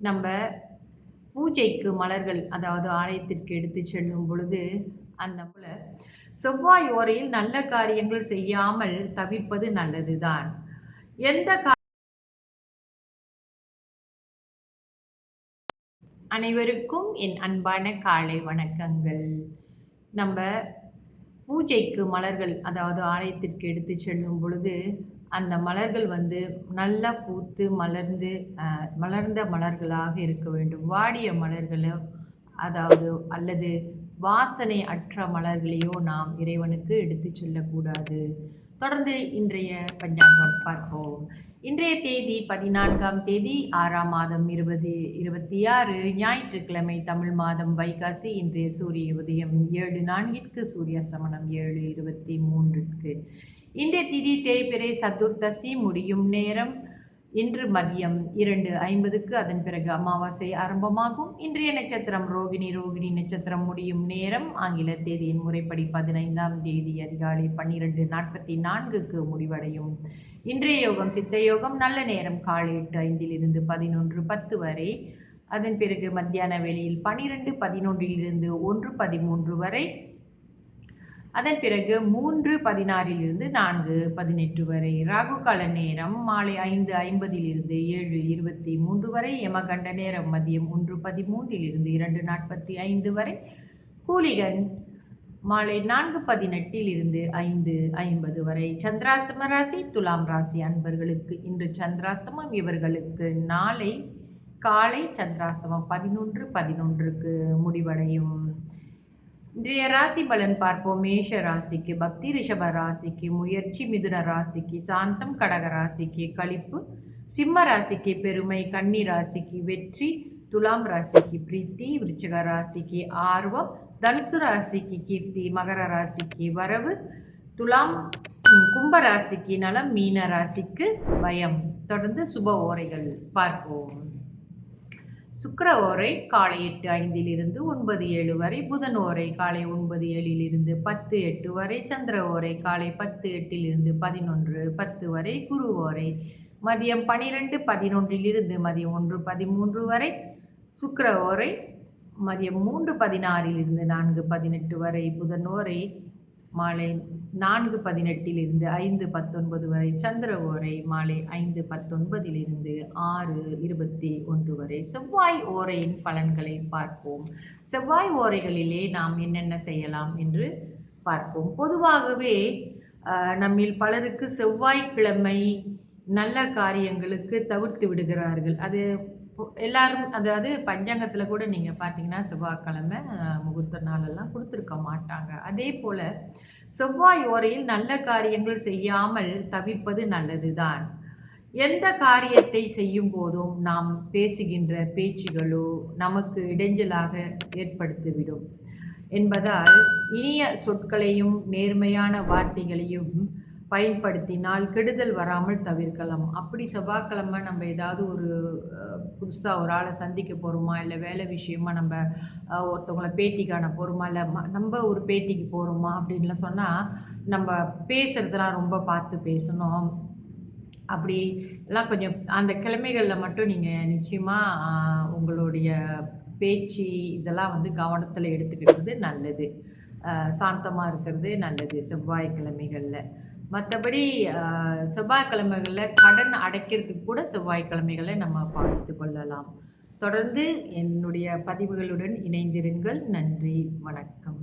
நம்ம பூஜைக்கு மலர்கள் அதாவது ஆலயத்திற்கு எடுத்து செல்லும் பொழுது அந்த போல செவ்வாய் ஓரையில் நல்ல காரியங்கள் செய்யாமல் தவிர்ப்பது நல்லதுதான். எந்த அனைவருக்கும் என் அன்பான காலை வணக்கங்கள். நம்ம பூஜைக்கு மலர்கள் அதாவது ஆலயத்திற்கு எடுத்து செல்லும் பொழுது அந்த மலர்கள் நல்லா பூத்து மலர்ந்து மலர்ந்த மலர்களாக இருக்க வேண்டும். வாடிய மலர்களோ அதாவது அல்லது வாசனை அற்ற மலர்களையோ நாம் இறைவனுக்கு எடுத்து செல்லக்கூடாது. தொடர்ந்து இன்றைய பஞ்சாங்கம் பார்ப்போம். இன்றைய தேதி 14ஆம் தேதி 6ஆம் மாதம் 2026 ஞாயிற்றுக்கிழமை, தமிழ் மாதம் வைகாசி. இன்றைய சூரிய உதயம் 7:04, சூரிய அஸ்தமனம் 7:23. இன்றைய திதி தேய்பிறை சதுர்த்தசி. முடியும் நேரம் இன்று மதியம் 2:50. அதன் பிறகு அமாவாசை ஆரம்பமாகும். இன்றைய நட்சத்திரம் ரோகிணி. ரோகிணி நட்சத்திரம் முடியும் நேரம் ஆங்கில தேதியின் முறைப்படி 15ஆம் தேதி அதிகாலை 12:44 முடிவடையும். இன்றைய யோகம் சித்த யோகம். நல்ல நேரம் காலை 8:05 11:10 வரை. அதன் பிறகு மத்தியான வேளையில் 12:11 1:13 வரை. அதன் பிறகு 3:16 4:18 வரை. ராகு கால நேரம் மாலை 5:50 7:23 வரை. யமகண்ட நேரம் மதியம் 1:13 2:45 வரை. கூலிகன் மாலை 4:18 5:50 வரை. சந்திராஸ்தம ராசி துலாம் ராசி அன்பர்களுக்கு இன்று சந்திராஸ்தமம். இவர்களுக்கு நாளை காலை சந்திராஸ்தமம் 11:11 முடிவடையும். இன்றைய ராசி பலன் பார்ப்போம். மேஷ ராசிக்கு பக்தி, ரிஷப ராசிக்கு முயற்சி, மிதுன ராசிக்கு சாந்தம், கடக ராசிக்கு களிப்பு, சிம்ம ராசிக்கு பெருமை, கன்னி ராசிக்கு வெற்றி, துலாம் ராசிக்கு பிரீத்தி, விருச்சிக ராசிக்கு ஆர்வம், தனுசு ராசிக்கு கீர்த்தி, மகர ராசிக்கு வரவு, துலாம் கும்ப ராசிக்கு நலம், மீன ராசிக்கு பயம். தொடர்ந்து சுப ஓரைகள் பார்ப்போம். சுக்கிர ஓரை காலை 8:05 9:07 வரை. புதன் ஓரை காலை 9:07 10:08 வரை. சந்திர ஓரை காலை 10:08 11:10 வரை. குரு ஓரை மதியம் 12:11 மதியம் 1:13 வரை. சுக்கிர ஓரை மதியம் 3:16 4:18 வரை. புதன் ஓரை மாலை 4:18 5:19 வரை. சந்திர ஓரை மாலை 5:19 6:21 வரை. செவ்வாய் ஓரையின் பலன்களை பார்ப்போம். செவ்வாய் ஓரைகளிலே நாம் என்னென்ன செய்யலாம் என்று பார்ப்போம். பொதுவாகவே நம்மில் பலருக்கு செவ்வாய்க்கிழமை நல்ல காரியங்களுக்கு தவிர்த்து விடுகிறார்கள். அது எல்லாரும் அதாவது பஞ்சாங்கத்தில் கூட நீங்கள் பார்த்தீங்கன்னா செவ்வாய்க்கிழமை முகூர்த்த நாளெல்லாம் கொடுத்துருக்க மாட்டாங்க. அதே போல் செவ்வாய் ஓரையில் நல்ல காரியங்கள் செய்யாமல் தவிர்ப்பது நல்லது தான். எந்த காரியத்தை செய்யும் போதும் நாம் பேசுகின்ற பேச்சுகளோ நமக்கு இடைஞ்சலாக ஏற்படுத்திவிடும் என்பதால் இனிய சொற்களையும் நேர்மையான வார்த்தைகளையும் பயன்படுத்தினால் கெடுதல் வராமல் தவிர்க்கலாம். அப்படி செவ்வாய்க்கிழமை நம்ம ஏதாவது ஒரு புதுசாக ஒரு ஆளை சந்திக்க போகிறோமா, இல்லை வேலை விஷயமா நம்ம ஒருத்தவங்களை பேட்டி காண போகிறோமா, இல்லை நம்ம ஒரு பேட்டிக்கு போகிறோமா அப்படின்லாம் சொன்னால் நம்ம பேசுகிறதுலாம் ரொம்ப பார்த்து பேசணும். அப்படி எல்லாம் கொஞ்சம் அந்த கிழமைகளில் மட்டும் நீங்கள் நிச்சயமாக உங்களுடைய பேச்சு இதெல்லாம் கவனத்தில் எடுத்துக்கிட்டது நல்லது. சாந்தமாக இருக்கிறது நல்லது செவ்வாய்க்கிழமைகளில். மற்றபடி செவ்வாய்க்கிழமைகளில் கடன் அடைக்கிறதுக்கு கூட செவ்வாய்க்கிழமைகளை நம்ம பார்த்து கொள்ளலாம். தொடர்ந்து என்னுடைய பதிவுகளுடன் இணைந்திருங்கள். நன்றி, வணக்கம்.